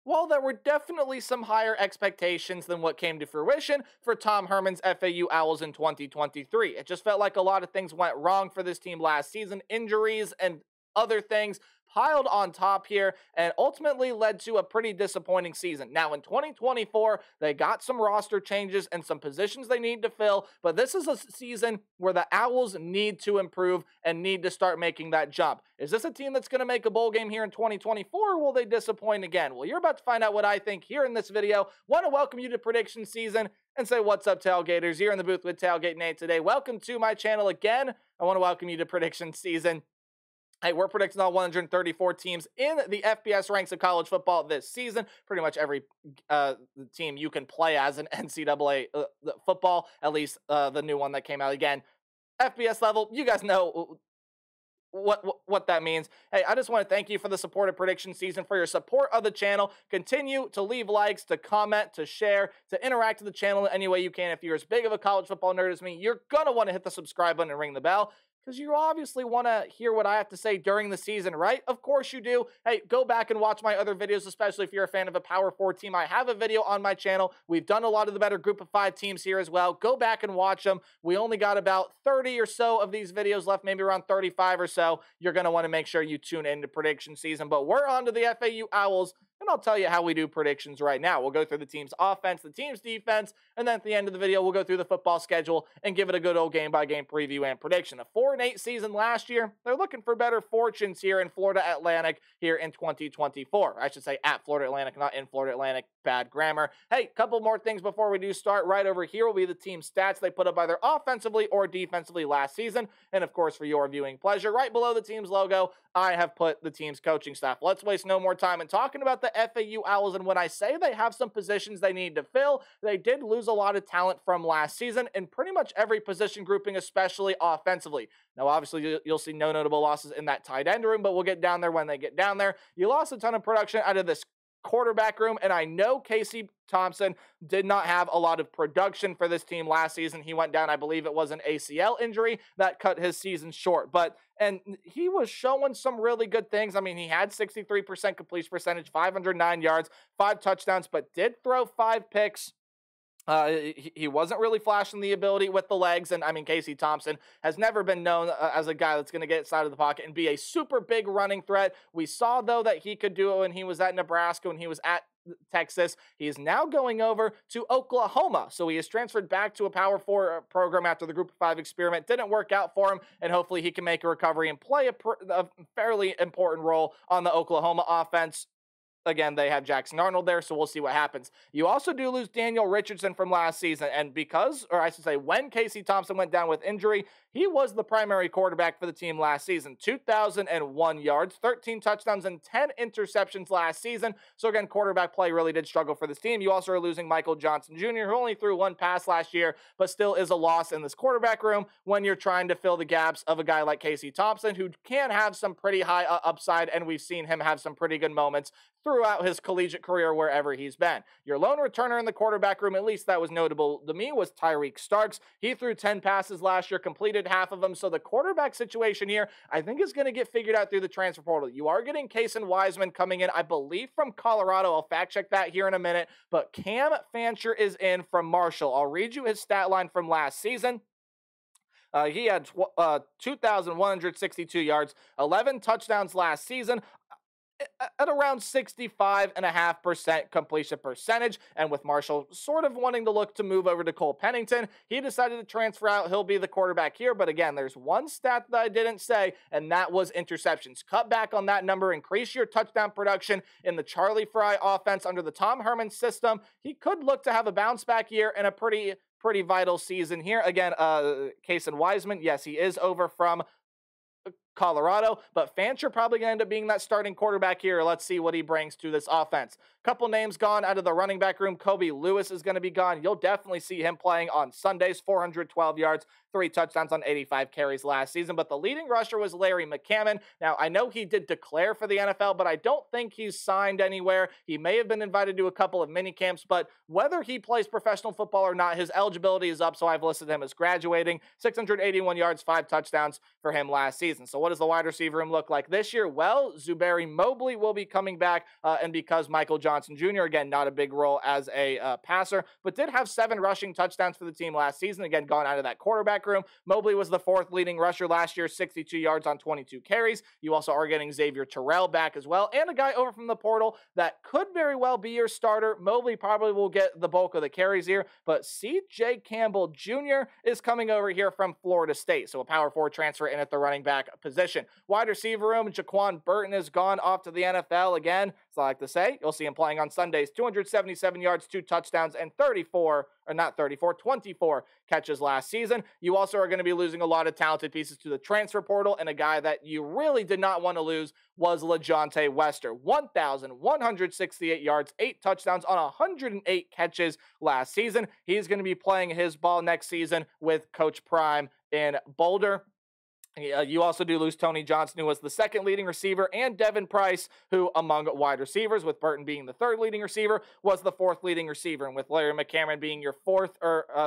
While there were definitely some higher expectations than what came to fruition for Tom Herman's FAU Owls in 2023. It just felt like a lot of things went wrong for this team last season. Injuries and other things piled on top here and ultimately led to a pretty disappointing season. Now in 2024, they got some roster changes and some positions they need to fill, but this is a season where the Owls need to improve and need to start making that jump. Is this a team that's going to make a bowl game here in 2024, or will they disappoint again? Well, you're about to find out what I think here in this video. Want to welcome you to prediction season and say what's up, Tailgaters. You're in the booth with Tailgate Nate today. Welcome to my channel again. I want to welcome you to prediction season. Hey, we're predicting all 134 teams in the FBS ranks of college football this season. Pretty much every team you can play as in NCAA football, at least the new one that came out again. FBS level, you guys know what that means. Hey, I just want to thank you for the support of prediction season, for your support of the channel. Continue to leave likes, to comment, to share, to interact with the channel in any way you can. If you're as big of a college football nerd as me, you're going to want to hit the subscribe button and ring the bell, because you obviously want to hear what I have to say during the season, right? Of course you do. Hey, go back and watch my other videos, especially if you're a fan of a Power 4 team. I have a video on my channel. We've done a lot of the better group of 5 teams here as well. Go back and watch them. We only got about 30 or so of these videos left, maybe around 35 or so. You're going to want to make sure you tune into prediction season. But we're on to the FAU Owls, and I'll tell you how we do predictions right now. We'll go through the team's offense, the team's defense, and then at the end of the video, we'll go through the football schedule and give it a good old game-by-game preview and prediction. A 4-8 season last year. They're looking for better fortunes here in Florida Atlantic here in 2024. I should say at Florida Atlantic, not in Florida Atlantic. Bad grammar. Hey, couple more things before we do start. Right over here will be the team stats they put up either offensively or defensively last season. And of course, for your viewing pleasure, right below the team's logo, I have put the team's coaching staff. Let's waste no more time in talking about the FAU Owls. And when I say they have some positions they need to fill, they did lose a lot of talent from last season in pretty much every position grouping, especially offensively. Now, obviously, you'll see no notable losses in that tight end room, but we'll get down there when they get down there. You lost a ton of production out of this quarterback room, and I know Casey Thompson did not have a lot of production for this team last season. He went down, I believe it was an ACL injury that cut his season short, and he was showing some really good things. I mean, he had 63% completion percentage, 509 yards, 5 touchdowns, but did throw 5 picks. He wasn't really flashing the ability with the legs, and I mean, Casey Thompson has never been known as a guy that's going to get inside of the pocket and be a super big running threat. We saw, though, that he could do it when he was at Nebraska, when he was at Texas. He is now going over to Oklahoma, so he is transferred back to a Power 4 program after the Group of 5 experiment didn't work out for him, and hopefully he can make a recovery and play a fairly important role on the Oklahoma offense. Again, they have Jackson Arnold there, so we'll see what happens. You also do lose Daniel Richardson from last season, and when Casey Thompson went down with injury, he was the primary quarterback for the team last season. 2,001 yards, 13 touchdowns, and 10 interceptions last season. So again, quarterback play really did struggle for this team. You also are losing Michael Johnson Jr., who only threw 1 pass last year, but still is a loss in this quarterback room when you're trying to fill the gaps of a guy like Casey Thompson, who can have some pretty high upside, and we've seen him have some pretty good moments throughout his collegiate career wherever he's been. Your lone returner in the quarterback room, at least that was notable to me, was Tyreek Starks. He threw 10 passes last year, completed half of them. So the quarterback situation here, I think, is going to get figured out through the transfer portal. You are getting Cason Wiseman coming in, I believe, from Colorado. I'll fact check that here in a minute. But Cam Fancher is in from Marshall. I'll read you his stat line from last season. He had 2,162 yards, 11 touchdowns last season, at around 65.5% completion percentage, and with Marshall sort of wanting to look to move over to Cole Pennington, he decided to transfer out. He'll be the quarterback here, but again, there's one stat that I didn't say, and that was interceptions. Cut back on that number, increase your touchdown production in the Charlie Fry offense under the Tom Herman system. He could look to have a bounce back year and a pretty vital season here. Again, Cason Wiseman, yes, he is over from Colorado, but Fancher probably going to end up being that starting quarterback here. Let's see what he brings to this offense. Couple names gone out of the running back room. Kobe Lewis is going to be gone. You'll definitely see him playing on Sundays. 412 yards, 3 touchdowns on 85 carries last season, but the leading rusher was Larry McCammon. Now, I know he did declare for the NFL, but I don't think he's signed anywhere. He may have been invited to a couple of mini camps, but whether he plays professional football or not, his eligibility is up, so I've listed him as graduating. 681 yards, 5 touchdowns for him last season. So what does the wide receiver room look like this year? Well, Zuberi Mobley will be coming back, and because Michael Johnson Jr., again, not a big role as a passer, but did have 7 rushing touchdowns for the team last season, again, gone out of that quarterback room. Mobley was the 4th leading rusher last year, 62 yards on 22 carries. You also are getting Xavier Terrell back as well, and a guy over from the portal that could very well be your starter. Mobley probably will get the bulk of the carries here, but C.J. Campbell Jr. is coming over here from Florida State, so a power forward transfer in at the running back position. Wide receiver room, Jaquan Burton has gone off to the NFL again. So I like to say, you'll see him playing on Sundays, 277 yards, 2 touchdowns, and 24 catches last season. You also are going to be losing a lot of talented pieces to the transfer portal, and a guy that you really did not want to lose was LaJohntay Wester. 1,168 yards, 8 touchdowns on 108 catches last season. He's going to be playing his ball next season with Coach Prime in Boulder. You also do lose Tony Johnson, who was the 2nd leading receiver, and Devin Price, who among wide receivers, with Burton being the 3rd leading receiver, was the 4th leading receiver. And with Larry McCameron being your 4th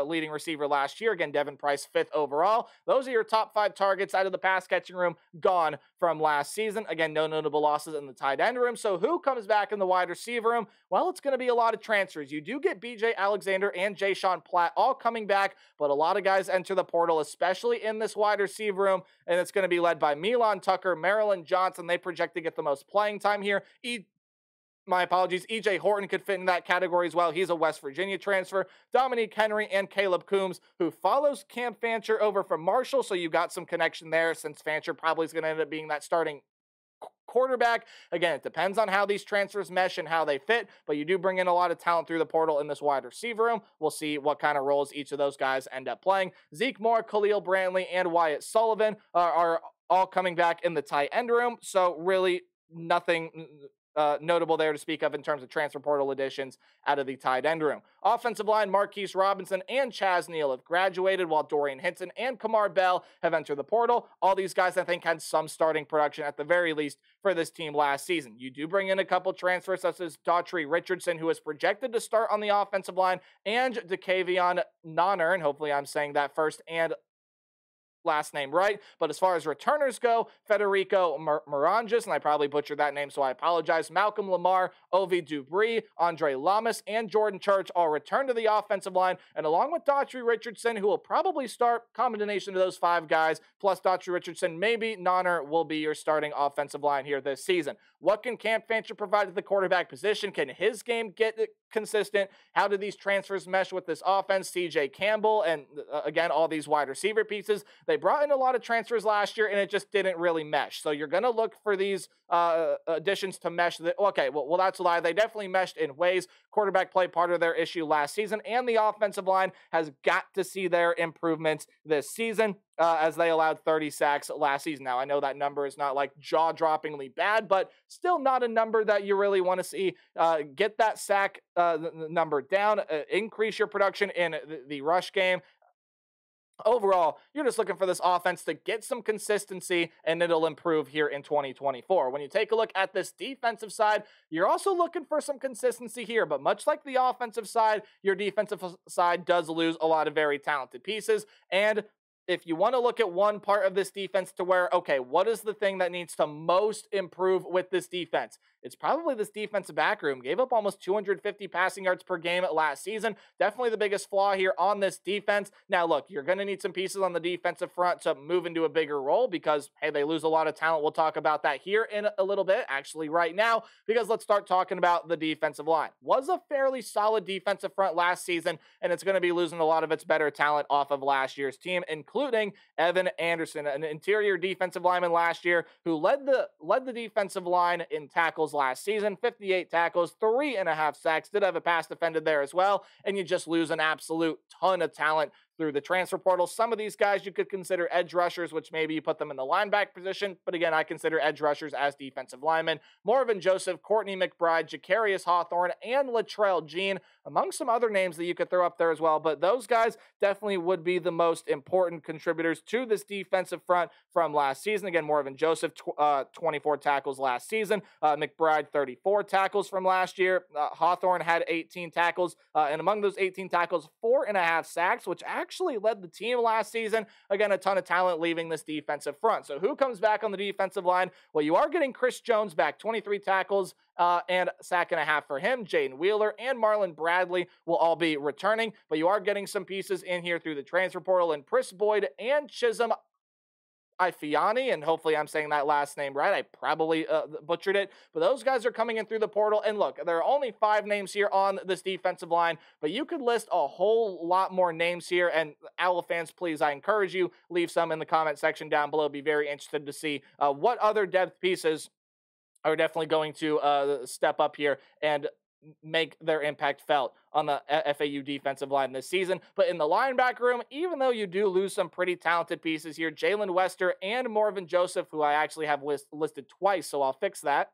leading receiver last year, again, Devin Price 5th overall. Those are your top 5 targets out of the pass catching room gone from last season. Again, no notable losses in the tight end room. So who comes back in the wide receiver room? Well, it's going to be a lot of transfers. You do get B.J. Alexander and Jay-Sean Platt all coming back, but a lot of guys enter the portal, especially in this wide receiver room, and it's going to be led by Milan Tucker, Maryland Johnson. They project to get the most playing time here. My apologies, E.J. Horton could fit in that category as well. He's a West Virginia transfer. Dominique Henry and Caleb Coombs, who follows Cam Fancher over from Marshall, so you got some connection there since Fancher probably is going to end up being that starting quarterback. Again, it depends on how these transfers mesh and how they fit, but you do bring in a lot of talent through the portal in this wide receiver room. We'll see what kind of roles each of those guys end up playing. Zeke Moore, Khalil Brantley, and Wyatt Sullivan are all coming back in the tight end room, so really nothing notable there to speak of in terms of transfer portal additions out of the tight end room. Offensive line, Marquise Robinson and Chaz Neal have graduated, while Dorian Hinton and Kamar Bell have entered the portal. All these guys, I think, had some starting production at the very least for this team last season. You do bring in a couple transfers, such as Daughtry Richardson, who is projected to start on the offensive line, and DeKavion Nonner, and hopefully I'm saying that first and last name right. But as far as returners go, Federico Moranges, and I probably butchered that name, so I apologize. Malcolm Lamar, Ovi Dubree, Andre Lamas, and Jordan Church all return to the offensive line. And along with Daughtry Richardson, who will probably start, combination of those 5 guys, plus Daughtry Richardson, maybe Nonner will be your starting offensive line here this season. What can Cam Fancher provide at the quarterback position? Can his game get consistent? How do these transfers mesh with this offense? C.J. Campbell and, again, all these wide receiver pieces. They brought in a lot of transfers last year, and it just didn't really mesh. So you're going to look for these additions to mesh. Okay, well, that's a lie. They definitely meshed in ways. Quarterback play part of their issue last season, and the offensive line has got to see their improvements this season. As they allowed 30 sacks last season. Now, I know that number is not like jaw-droppingly bad, but still not a number that you really want to see. Get that sack number down, increase your production in the rush game. Overall, you're just looking for this offense to get some consistency, and it'll improve here in 2024. When you take a look at this defensive side, you're also looking for some consistency here, but much like the offensive side, your defensive side does lose a lot of very talented pieces, and if you want to look at one part of this defense to where, okay, what is the thing that needs to most improve with this defense? It's probably this defensive back room. Gave up almost 250 passing yards per game last season. Definitely the biggest flaw here on this defense. Now, look, you're going to need some pieces on the defensive front to move into a bigger role because, hey, they lose a lot of talent. We'll talk about that here in a little bit, actually right now, because let's start talking about the defensive line. Was a fairly solid defensive front last season, and it's going to be losing a lot of its better talent off of last year's team, including Evan Anderson, an interior defensive lineman last year who led the defensive line in tackles last season, 58 tackles, 3.5 sacks, did have a pass defended there as well, and you just lose an absolute ton of talent through the transfer portal. Some of these guys you could consider edge rushers, which maybe you put them in the linebacker position, but again, I consider edge rushers as defensive linemen. Morven Joseph, Courtney McBride, Jacarius Hawthorne, and Latrell Jean, among some other names that you could throw up there as well, but those guys definitely would be the most important contributors to this defensive front from last season. Again, Morven Joseph, 24 tackles last season. McBride, 34 tackles from last year. Hawthorne had 18 tackles, and among those 18 tackles, 4.5 sacks, which actually actually led the team last season. Again, a ton of talent leaving this defensive front. So who comes back on the defensive line? Well, you are getting Chris Jones back, 23 tackles and sack and a half for him. Jaden Wheeler and Marlon Bradley will all be returning, but you are getting some pieces in here through the transfer portal, and Pris Boyd and Chisholm Ifiani, and hopefully I'm saying that last name right. I probably butchered it, but those guys are coming in through the portal. And look, there are only 5 names here on this defensive line, but you could list a whole lot more names here. And Owl fans, please, I encourage you, leave some in the comment section down below. Be very interested to see what other depth pieces are definitely going to step up here and make their impact felt on the FAU defensive line this season. But in the linebacker room, even though you do lose some pretty talented pieces here, Jalen Wester and Morvin Joseph, who I actually have listed twice, so I'll fix that.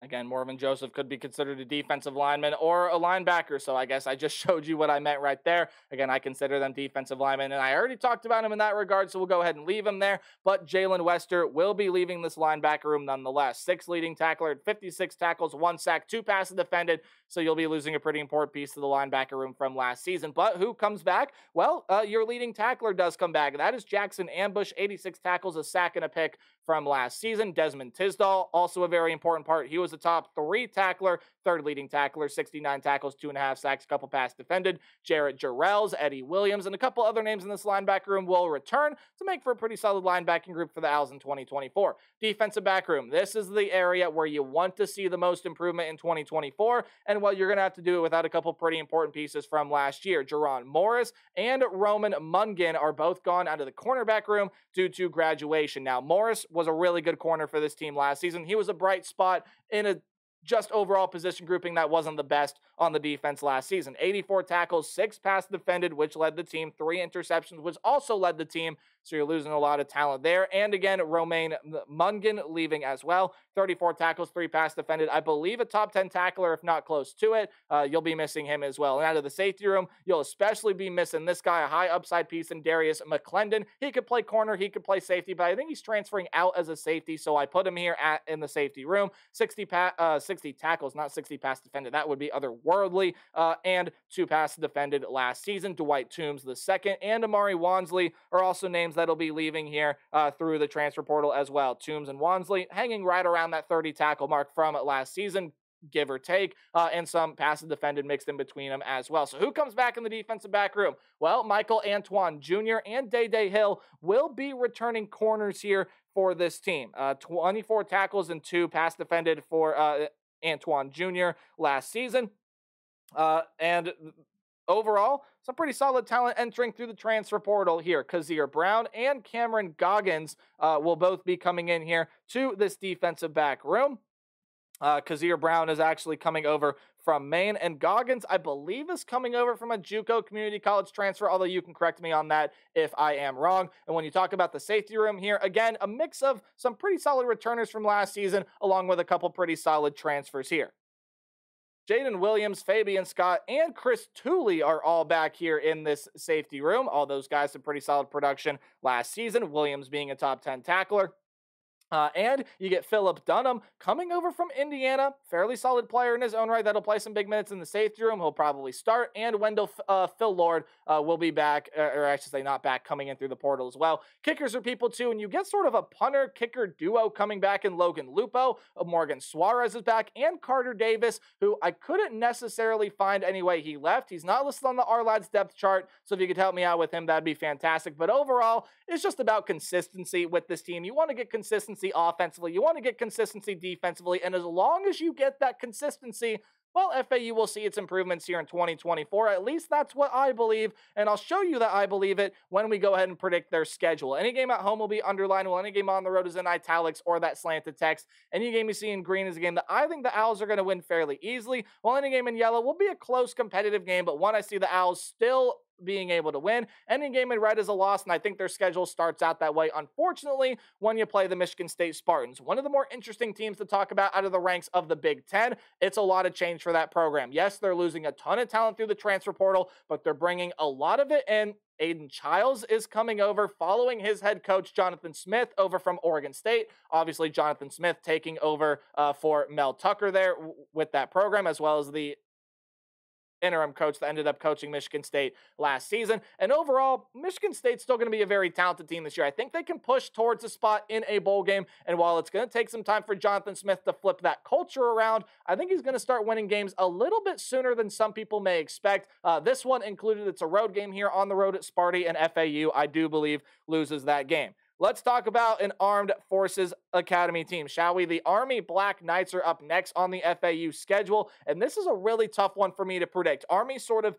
Again, Morvin Joseph could be considered a defensive lineman or a linebacker, so I guess I just showed you what I meant right there. Again, I consider them defensive linemen, and I already talked about him in that regard, so we'll go ahead and leave him there. But Jalen Wester will be leaving this linebacker room nonetheless. 6th leading tackler, 56 tackles, 1 sack, 2 passes defended, so you'll be losing a pretty important piece to the linebacker room from last season. But who comes back? Well, your leading tackler does come back. That is Jackson Ambush, 86 tackles, a sack, and a pick from last season. Desmond Tisdall, also a very important part. He was a top 3 tackler, 3rd leading tackler, 69 tackles, 2.5 sacks, a couple pass defended. Jarrett Jarrells, Eddie Williams, and a couple other names in this linebacker room will return to make for a pretty solid linebacking group for the Owls in 2024. Defensive back room. This is the area where you want to see the most improvement in 2024, and well, you're going to have to do it without a couple pretty important pieces from last year. Jerron Morris and Roman Mungan are both gone out of the cornerback room due to graduation. Now, Morris was a really good corner for this team last season. He was a bright spot in a just overall position grouping that wasn't the best on the defense last season. 84 tackles, 6 pass defended, which led the team, 3 interceptions, which also led the team. So you're losing a lot of talent there. And again, Romain Mungan leaving as well. 34 tackles, 3 pass defended. I believe a top 10 tackler, if not close to it. You'll be missing him as well. And out of the safety room, you'll especially be missing this guy, a high upside piece in Darius McClendon. He could play corner, he could play safety, but I think he's transferring out as a safety, so I put him here in the safety room. 60 tackles, not 60 pass defended. That would be otherworldly. And 2 pass defended last season. Dwight Toombs the second and Amari Wansley are also names that'll be leaving here through the transfer portal as well. Toombs and Wansley hanging right around that 30 tackle mark from last season, give or take, and some passes defended mixed in between them as well. So who comes back in the defensive back room? Well, Michael Antoine Jr. and Day Hill will be returning corners here for this team. 24 tackles and 2 pass defended for Antoine Jr. last season. And overall, some pretty solid talent entering through the transfer portal here. Kazir Brown and Cameron Goggins will both be coming in here to this defensive back room. Kazir Brown is actually coming over from Maine, and Goggins, I believe, is coming over from a JUCO community college transfer, although you can correct me on that if I am wrong. And when you talk about the safety room here, again, a mix of some pretty solid returners from last season, along with a couple pretty solid transfers here. Jaden Williams, Fabian Scott, and Chris Tooley are all back here in this safety room. All those guys had pretty solid production last season, Williams being a top 10 tackler. And you get Philip Dunham coming over from Indiana, fairly solid player in his own right that'll play some big minutes in the safety room. He'll probably start. And Wendell Phil Lord will be back, or I should say not back, coming in through the portal as well. Kickers are people too, and you get sort of a punter-kicker duo coming back in Logan Lupo. Morgan Suarez is back, and Carter Davis, who I couldn't necessarily find any way he left. He's not listed on the R-Lads depth chart, so if you could help me out with him, that'd be fantastic. But overall, it's just about consistency with this team. You want to get consistency offensively, you want to get consistency defensively, and as long as you get that consistency, well, FAU will see its improvements here in 2024. At least that's what I believe, and I'll show you that I believe it when we go ahead and predict their schedule. Any game at home will be underlined, while any game on the road is in italics or that slanted text. Any game you see in green is a game that I think the Owls are going to win fairly easily, while any game in yellow will be a close competitive game, but one I see the Owls still being able to win. Any game in red is a loss, and I think their schedule starts out that way, unfortunately, when you play the Michigan State Spartans. One of the more interesting teams to talk about out of the ranks of the Big Ten. It's a lot of change for that program. Yes, they're losing a ton of talent through the transfer portal, but they're bringing a lot of it in. Aiden Childs is coming over following his head coach, Jonathan Smith, over from Oregon State. Obviously, Jonathan Smith taking over for Mel Tucker there with that program, as well as the interim coach that ended up coaching Michigan State last season. And overall, Michigan State's still going to be a very talented team this year. I think they can push towards a spot in a bowl game. And while it's going to take some time for Jonathan Smith to flip that culture around, I think he's going to start winning games a little bit sooner than some people may expect. This one included, it's a road game here on the road at Sparty, and FAU, I do believe, loses that game. Let's talk about an Armed Forces Academy team, shall we? The Army Black Knights are up next on the FAU schedule, and this is a really tough one for me to predict. Army sort of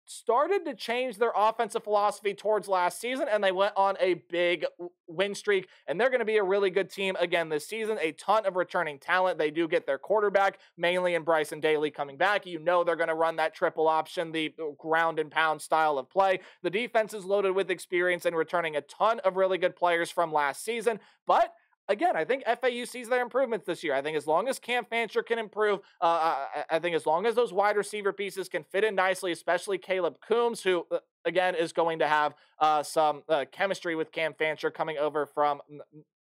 started to change their offensive philosophy towards last season, and they went on a big win streak, and they're going to be a really good team again this season. A ton of returning talent. They do get their quarterback, mainly in Bryson Daly, coming back. You know they're going to run that triple option, the ground and pound style of play. The defense is loaded with experience and returning a ton of really good players from last season, but again, I think FAU sees their improvements this year. I think as long as Cam Fancher can improve, I think as long as those wide receiver pieces can fit in nicely, especially Caleb Coombs, who, again, is going to have some chemistry with Cam Fancher coming over from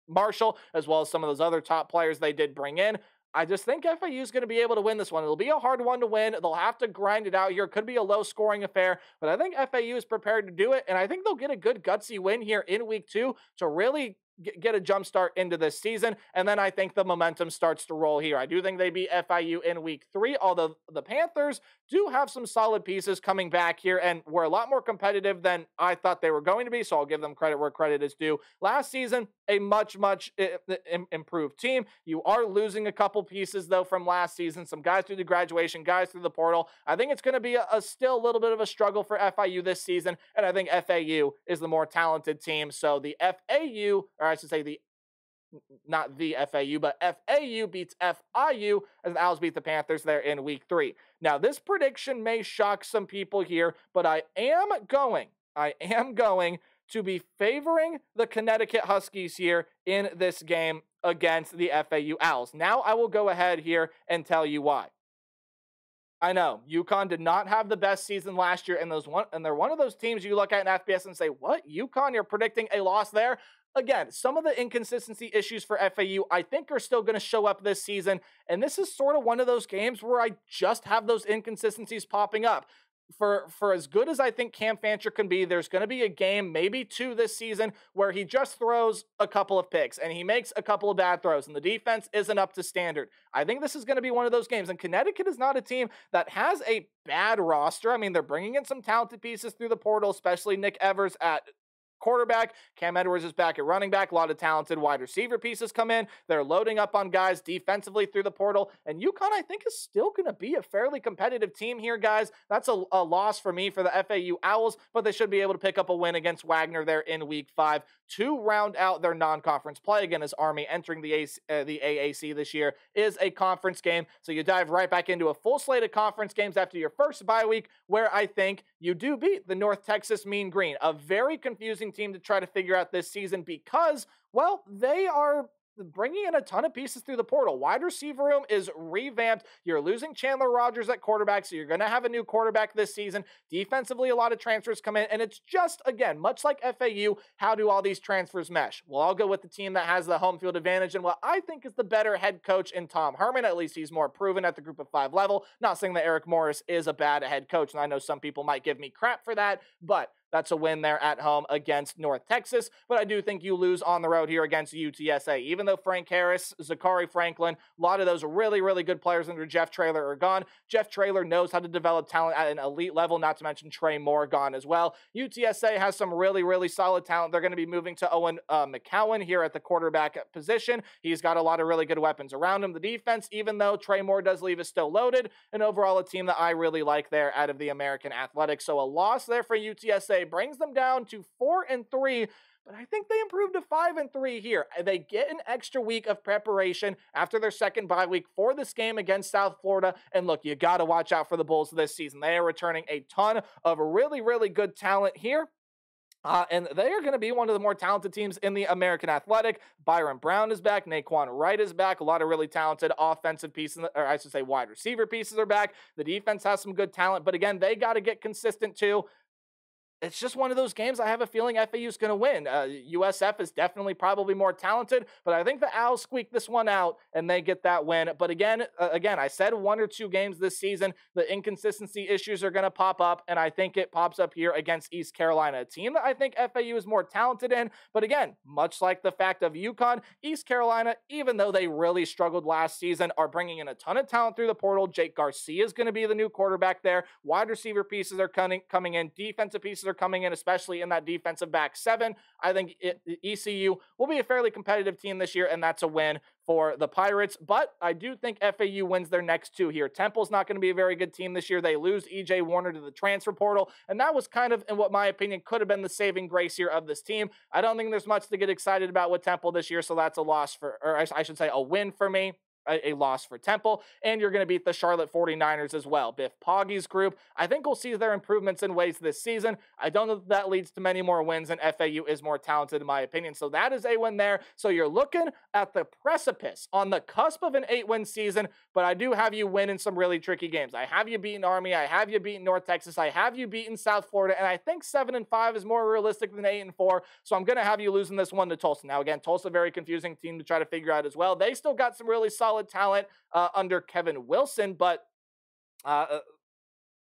Marshall, as well as some of those other top players they did bring in. I just think FAU is going to be able to win this one. It'll be a hard one to win. They'll have to grind it out here. It could be a low-scoring affair, but I think FAU is prepared to do it, and I think they'll get a good gutsy win here in week 2 to really get a jump start into this season, and then I think the momentum starts to roll here. I do think they beat FIU in week 3, although the Panthers do have some solid pieces coming back here, and were a lot more competitive than I thought they were going to be, so I'll give them credit where credit is due. Last season, a much improved team. You are losing a couple pieces, though, from last season. Some guys through the graduation, guys through the portal. I think it's going to be still a little bit of a struggle for FIU this season, and I think FAU is the more talented team, so the FAU, or I should say not the FAU, but FAU beats FIU as the Owls beat the Panthers there in week 3. Now, this prediction may shock some people here, but I am going to be favoring the Connecticut Huskies here in this game against the FAU Owls. Now, I will go ahead here and tell you why. I know, UConn did not have the best season last year, and they're one of those teams you look at in FBS and say, what, UConn, you're predicting a loss there? Again, some of the inconsistency issues for FAU, I think, are still going to show up this season, and this is sort of one of those games where I just have those inconsistencies popping up. For as good as I think Cam Fancher can be, there's going to be a game, maybe 2 this season, where he just throws a couple of picks and he makes a couple of bad throws and the defense isn't up to standard. I think this is going to be one of those games, and Connecticut is not a team that has a bad roster. I mean, they're bringing in some talented pieces through the portal, especially Nick Evers at quarterback. Cam Edwards is back at running back. A lot of talented wide receiver pieces come in. They're loading up on guys defensively through the portal. And UConn, I think, is still going to be a fairly competitive team here, guys. That's a loss for me for the FAU Owls, but they should be able to pick up a win against Wagner there in week 5 to round out their non-conference play. Again, as Army entering the AAC this year is a conference game. So you dive right back into a full slate of conference games after your first bye week, where I think you do beat the North Texas Mean Green, a very confusing team to try to figure out this season because, well, they are bringing in a ton of pieces through the portal. Wide receiver room is revamped. You're losing Chandler Rogers at quarterback, so you're going to have a new quarterback this season. Defensively, a lot of transfers come in, and it's just, again, much like FAU, how do all these transfers mesh? Well, I'll go with the team that has the home field advantage and what I think is the better head coach in Tom Herman. At least he's more proven at the group of 5 level. Not saying that Eric Morris is a bad head coach, and I know some people might give me crap for that, but that's a win there at home against North Texas, but I do think you lose on the road here against UTSA. Even though Frank Harris, Zachary Franklin, a lot of those really, really good players under Jeff Traylor are gone. Jeff Traylor knows how to develop talent at an elite level, not to mention Trey Moore gone as well. UTSA has some really, really solid talent. They're going to be moving to Owen McCowan here at the quarterback position. He's got a lot of really good weapons around him. The defense, even though Trey Moore does leave, is still loaded, and overall a team that I really like there out of the American Athletics. So a loss there for UTSA brings them down to 4-3, but I think they improved to 5-3 here. They get an extra week of preparation after their second bye week for this game against South Florida. And look, you got to watch out for the Bulls this season. They are returning a ton of really, really good talent here. And they are going to be one of the more talented teams in the American Athletic. Byron Brown is back. Naquan Wright is back. A lot of really talented offensive pieces, or I should say wide receiver pieces are back. The defense has some good talent, but again, they got to get consistent too. it's just one of those games I have a feeling FAU is going to win. USF is definitely probably more talented, but I think the Owls squeak this one out and they get that win. But again, I said 1 or 2 games this season, the inconsistency issues are going to pop up, and I think it pops up here against East Carolina, a team that I think FAU is more talented in. But again, much like the fact of UConn, East Carolina, even though they really struggled last season, are bringing in a ton of talent through the portal. Jake Garcia is going to be the new quarterback there. Wide receiver pieces are coming in. Defensive pieces are coming in, especially in that defensive back 7. I think ECU will be a fairly competitive team this year, and that's a win for the Pirates. But I do think FAU wins their next 2 here. Temple's not going to be a very good team this year. They lose EJ Warner to the transfer portal, and that was kind of, in what my opinion, could have been the saving grace here of this team. I don't think there's much to get excited about with Temple this year, so that's a loss for, or I should say a win for me. A loss for Temple, and you're going to beat the Charlotte 49ers as well. Biff Poggy's group, I think we'll see their improvements in ways this season. I don't know if that leads to many more wins, and FAU is more talented in my opinion, so that is a win there. So you're looking at the precipice, on the cusp of an 8-win season, but I do have you win in some really tricky games. I have you beating Army, I have you beating North Texas, I have you beating South Florida, and I think 7-5 is more realistic than 8-4, so I'm going to have you losing this one to Tulsa. Now again, Tulsa, very confusing team to try to figure out as well. They still got some really solid talent under Kevin Wilson, but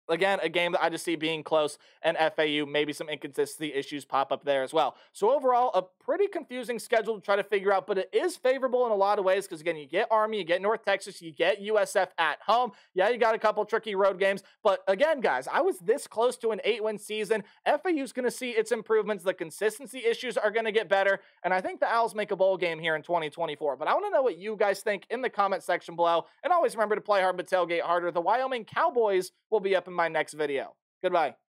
again, a game that I just see being close, and FAU, maybe some inconsistency issues pop up there as well. So overall, a pretty confusing schedule to try to figure out, but it is favorable in a lot of ways because, again, you get Army, you get North Texas, you get USF at home. Yeah, you got a couple tricky road games, but again, guys, I was this close to an 8-win season. FAU's going to see its improvements. The consistency issues are going to get better, and I think the Owls make a bowl game here in 2024. But I want to know what you guys think in the comment section below, and always remember to play hard but tailgate harder. The Wyoming Cowboys will be up in my next video. Goodbye.